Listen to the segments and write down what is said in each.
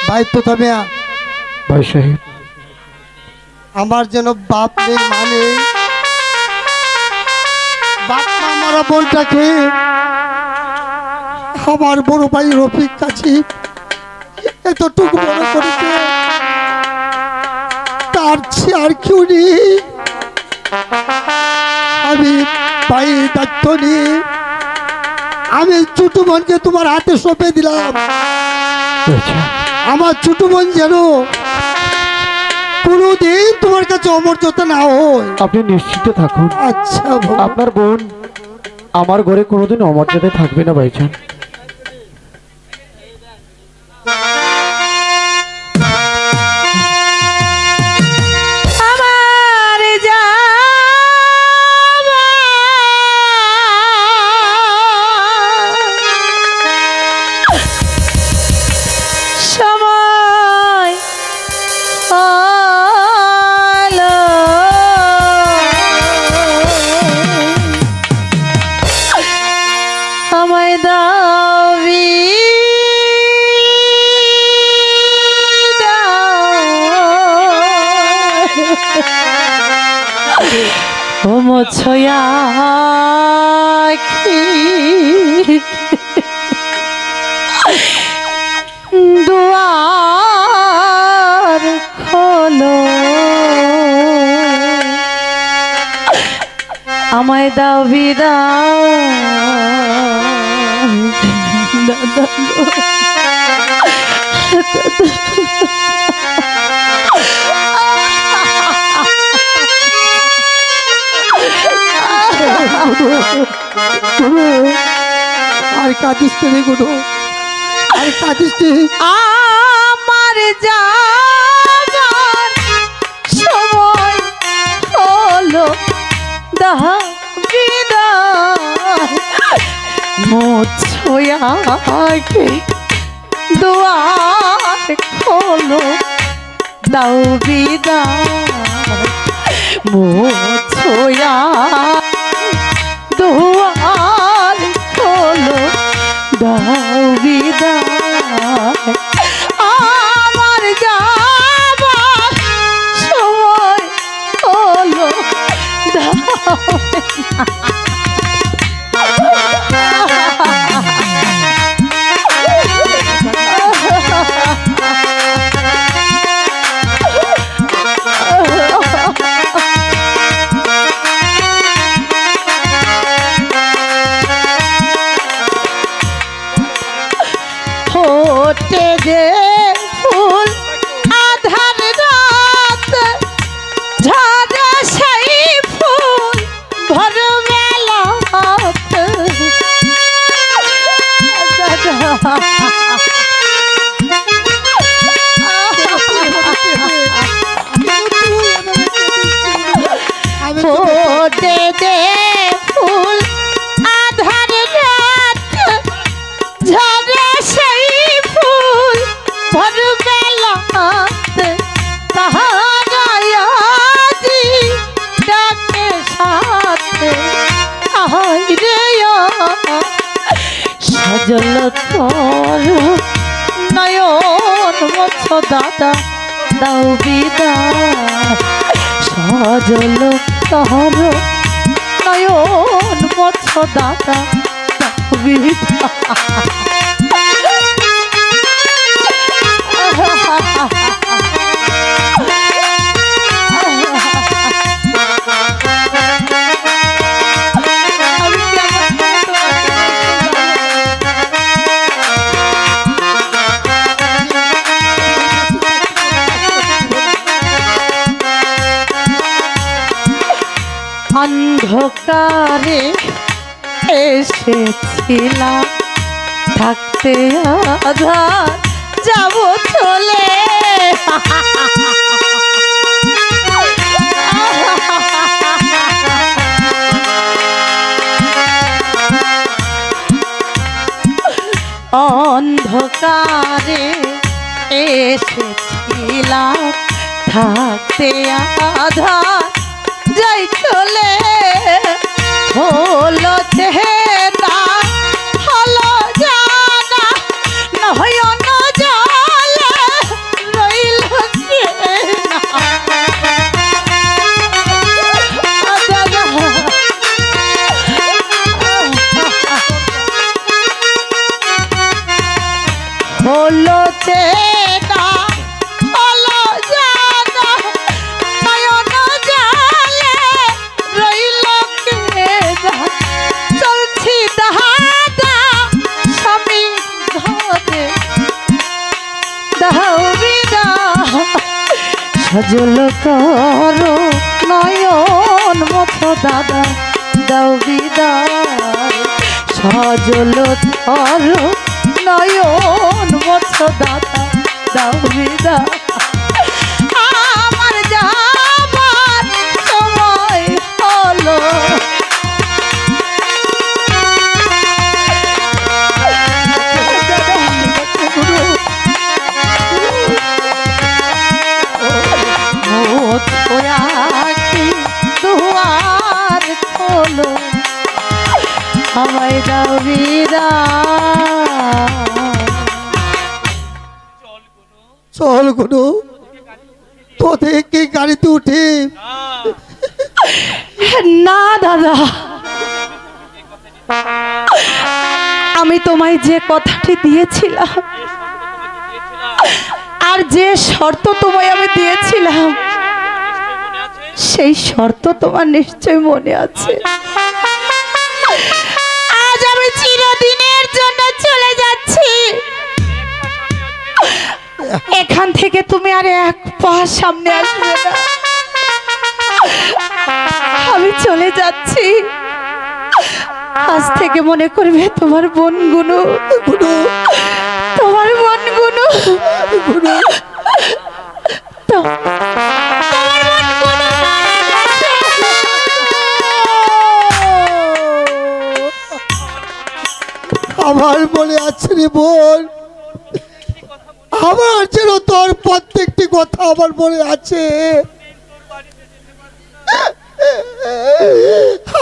ভাই তো তবে ভাই সাহেব, আমার যেন বাপ নেই মানে বাপ মা মারা বোনটাকে আমার বড় ভাই রফিক কাছে এতটুকু বড় করেছে, তার চেয়ে আর কেউ নেই। আমি ভাই দায়িত্ব নিয়ে আমি ছোট বোনকে তোমার হাতে সঁপে দিলাম। আচ্ছা, আমার ছোট বোন যেন কোনোদিন তোমার কাছে অমর্যাদা না হয়। আপনি নিশ্চিত থাকুন, আচ্ছা আপনার বোন আমার ঘরে কোনোদিন অমর্যাদায় থাকবে না ভাইজান। আমার যাওয়া সময় হলো, আমায় দাও ও মোছয়া দুয়ার খোলো, আমায় দাও বিদায় দাদা গো। আর কাঁদিস রে গুরু, আর কাঁদিস রে। আমার যাবার সময় হলো, দাও বিদায় মোছয়াকে দুয়ার খোলো, দাও বিদায় মোছয়া দুয়ার খোলো, দাও বিদায় আমার যাবার সময় হলো, দাও ফোটে যে ফুল আধার রাত, ঝরে সেই ফুল ভর বেলাত, ফোটে যে ফুল আধার রাত, ঝরে সেই ফুল ভর বেলাত, তাহারায়াজি ডাকে সাথে আহাই রে সজল তোর নয়ন মোছ দাদা, দাও বিদায় সজল তোর নয়ন মোছ দাদা, দাও বিদায়। অন্ধকারে এসেছিলাম, থাকতে আধার যাব চলে, অন্ধকারে এসেছিলাম, থাকতে আধার যাই চলে, হলো চেহারা হলো জানা নয়ন জলে, হলো চেনা হলো জানা নয়ন জালে রইল কেনা চলছি দাহাদা স্বামী ঘরে দাও বিদায় সজল করো নয়ন মতো দাদা দাও বিদায় সজল করো নয়ন মতো দাদা দাও বিদায় আমার যাবার সময় হলো দুয়ার খোলো আমায় দাও বিদায় চল কোনো তোদের কি গাড়িতে উঠে না দাদা আমি তোমায় যে কথাটি দিয়েছিলাম আর যে শর্ত তোমায় আমি দিয়েছিলাম সেই শর্ত তোমার নিশ্চয় মনে আছে আজ আমি চিরদিনের জন্য চলে যাচ্ছি এখান থেকে তুমি আর এক পা সামনে আসবে না আমি চলে যাচ্ছি আজ থেকে মনে করবে তোমার বোন গুনু তোমার বোন গুনু আমার মনে আছে রে বোন আমার যেন তোর প্রত্যেকটি কথা আমার মনে আছে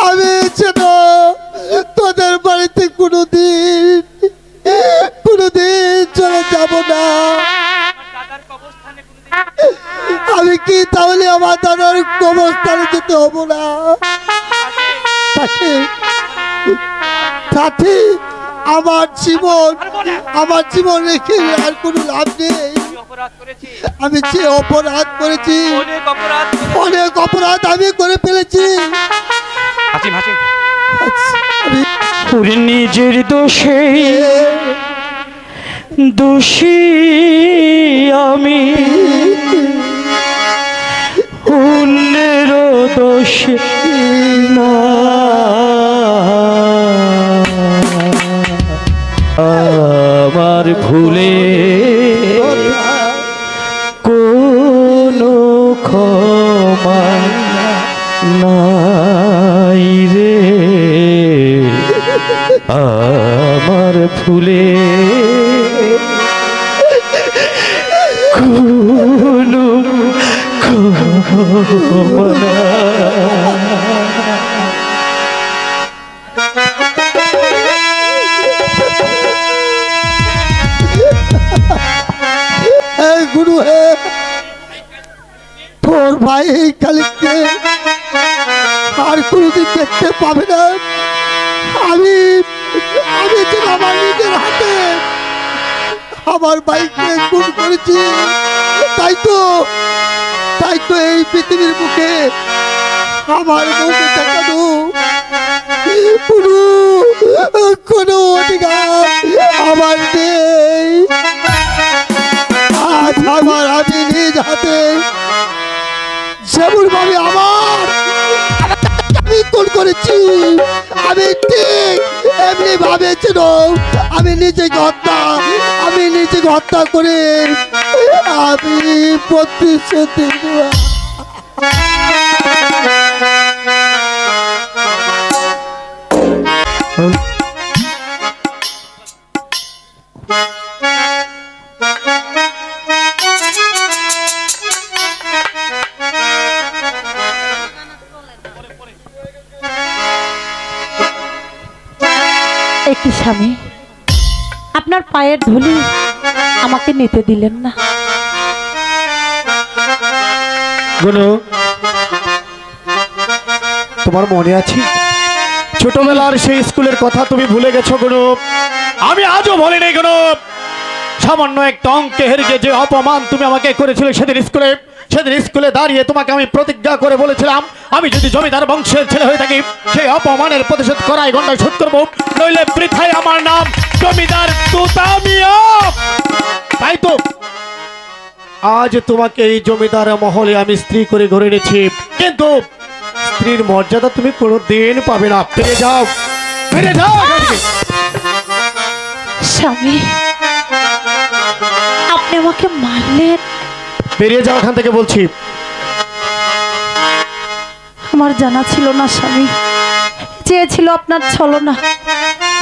আমি যেন তোদের বাড়িতে কোনোদিন চলে যাব না আমি কি তাহলে আমার দাদার কবরস্থানে যেতে হবো না সাথী আমার জীবন রেখে আর কোনো লাভ নেই আমি যে অপরাধ করেছি অনেক অপরাধ আমি করে ফেলেছি নিজের দোষে দোষী আমি অন্যের দোষ না আমার ভুলে কোনো ক্ষমা নাই রে আমার ভুলে কোনো ক্ষমা গুরু হে তোর ভাই কালিককে আর কোনোদিন দেখতে পাবে না আমি যে আমার নিজের হাতে আমার ভাইকে খুন করেছি তাই তো এই পৃথিবীর মুখে আমার মুখে দেখানো কোনো অধিকার আমার নেই আজ আমি নিজ হাতে যেমন ভাবে আমি খুন করেছি আমি ঠিক এমনি ভাবে ছিল আমি নিজেকে হত্যা করে আমি প্রতিশ্রুতি একটি স্বামী আপনার পায়ের ধুলি আমাকে নিতে দিলেন না গুনু তোমার মনে আছে ছোটবেলার সেই স্কুলের কথা তুমি ভুলে গেছো গুনু আমি আজও ভুলি নাই গুনু সামান্য একটা অঙ্কে হেরে গিয়ে যে অপমান তুমি আমাকে করেছিলে সেদিন স্কুলে দাঁড়িয়ে তোমাকে আমি প্রতিজ্ঞা করে বলেছিলাম, আমি যদি জমিদার বংশের ছেলে হয়ে থাকি সেই অপমানের প্রতিশোধ করাই গন্ডায় শোধ করবো, নইলে বৃথায় আমার নাম জমিদার তুতা মিয়া। তাই তো আজ তোমাকে এই জমিদার মহলে আমি স্ত্রী করে ঘরে এনেছি, কিন্তু স্ত্রীর মর্যাদা তুমি কোনোদিন পাবে না। ফিরে যাও, ফিরে যাও এখান থেকে। স্বামী, আপনি আমাকে মারলেন? বেরিয়ে যাও এখান থেকে বলছি। আমার জানা ছিল না স্বামী, চেয়েছিল আপনার ছলনা,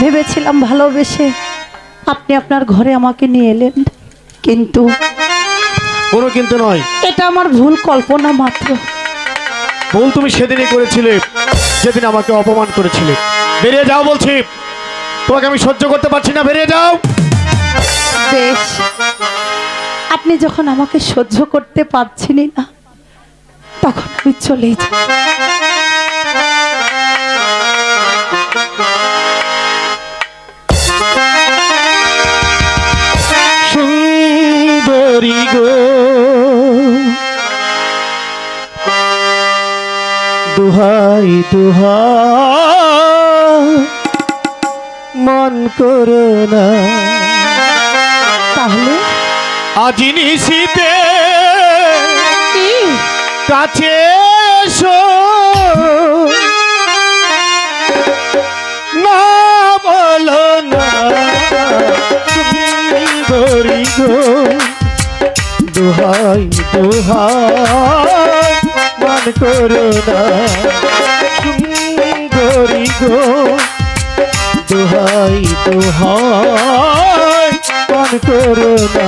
ভেবেছিলাম ভালোবেসে আপনি আপনার ঘরে আমাকে নিয়ে এলেন, কিন্তু কোনো কিন্তু নয়, এটা আমার ভুল কল্পনা মাত্র। ভুল তুমি সেদিনই করেছিলে, যেদিন আমাকে অপমান করেছিলে। বেরিয়ে যাও বলছি, তোমাকে আমি সহ্য করতে পারছি না, বেরিয়ে যাও। বেশ, আপনি যখন আমাকে সহ্য করতে পারছেনই না, তখন আমি চলেই যাই। সুন্দরী গো, দুহাই দুহাই মন করো না, তাহলে আজি নিশীতে কি? কাছে এসো, না বলো না সুন্দরী গো, দুহাই দুহাই মন করো না, সুন্দরী গো, দুহাই দুহাই মন করো না।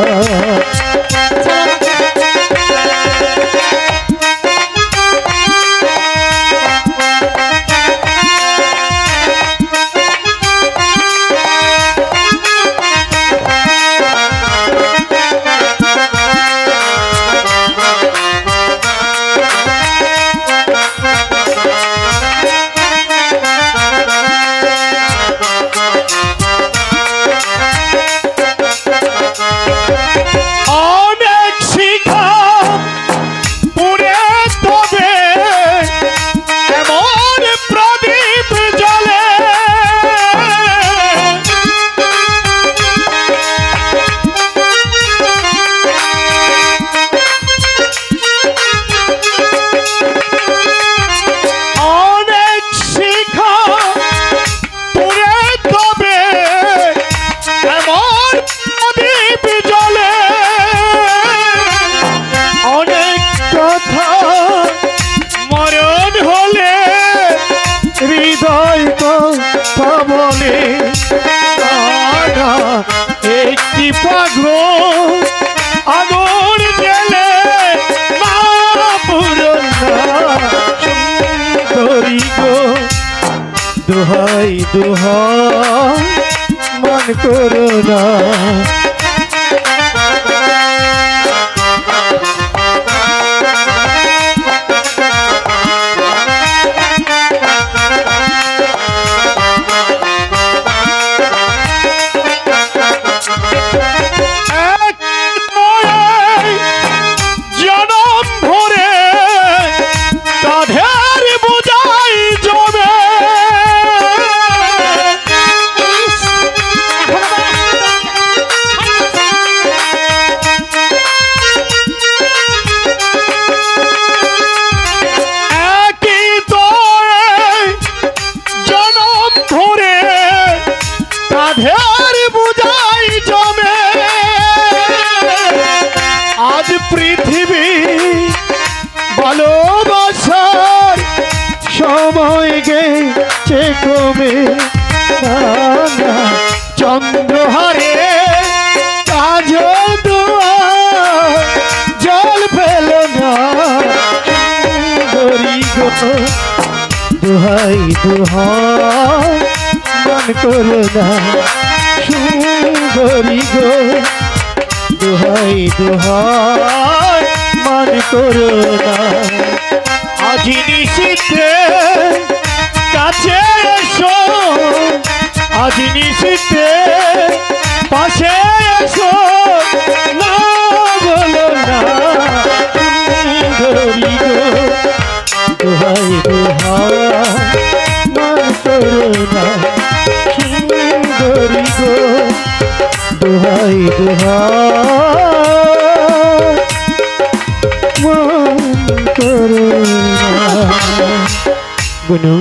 একটি পাগল আগুন জেলে মা পুরনা, সুন্দরী গো, দুহাই দুহাই মন করো না। পৃথিবী ভালোবাসার সময় গেছে কমে, চন্দ্রহারে কাজ জল পেল না, সুন্দরী গো, দুহাই দুহাই মন করো না, সুন্দরী গো, দুহাই দুহাই মন করো না। আজি নিশীথে কাছে এসো, আজি নিশীথে পাশে এসো, দোহাই দোহাই মান করো না সুন্দরী গো দোহাই দোহাই মান করো না। গুনু